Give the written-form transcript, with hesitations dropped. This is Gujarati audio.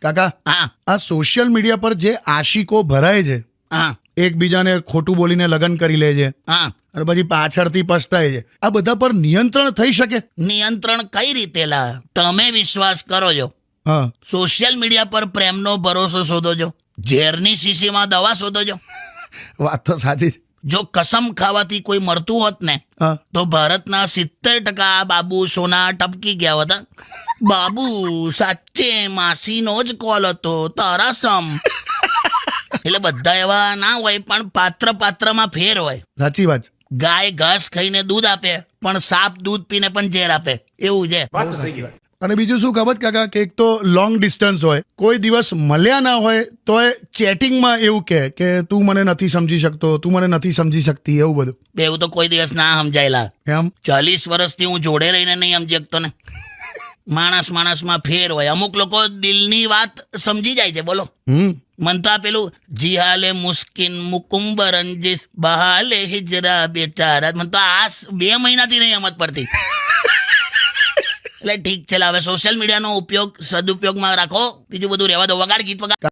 કાકા હા આ સોશિયલ મીડિયા પર જે આશિકો ભરાય છે, હા એકબીજાને ખોટું બોલીને લગ્ન કરી લે છે હા અને પછી પાછળથી પછતાય છે, આ બધા પર નિયંત્રણ થઈ શકે? નિયંત્રણ કઈ રીતે લા? તમે વિશ્વાસ કરો છો? હા, સોશિયલ મીડિયા પર પ્રેમનો ભરોસો શોધો છો, ઝેરની શીશીમાં દવા શોધો છો. વાત તો સાચી છે. જો કસમ ખાવાથી કોઈ મરતું હોત ને હા, તો ભારતના 70% બાબુ સોના ટપકી ગયા હોત. બાબુ સાચે માસીનો જ કોલ હતો, તારા સમ. એટલે બધા એવા ના હોય, પણ પાત્રમાં ફેર હોય. સાચી વાત છે. ગાય ઘાસ ખાઈને દૂધ આપે, પણ સાપ દૂધ પીને પણ ઝેર આપે, એવું છે. અને બીજું શું ખબર છે કાકા, કે એક તો લોંગ ડિસ્ટન્સ હોય, કોઈ દિવસ મળ્યા ના હોય તો એ ચેટિંગમાં એવું કે તું મને નથી સમજી શકતો, તું મને નથી સમજી શકતી, એવું બધું. એવું તો કોઈ દિવસ ના સમજાયેલા. એમ 40 વર્ષથી હું જોડે રહીને નહીં સમજી શકતો ને. માણસમાં ફેર હોય. અમુક લોકો દિલની વાત સમજી જાય છે. બોલો, મન તો આ પેલું જી હાલે મુસ્કિન મુકુંબ રંજીસ બહાલે હિજરા બેચારા, મન તો આ 2 મહિનાથી નહીં સમજ પડતી. એટલે ઠીક છે, હવે સોશિયલ મીડિયાનો ઉપયોગ સદુપયોગમાં રાખો, બીજું બધું રહેવા દો. વગાડ ગીત વગાડ.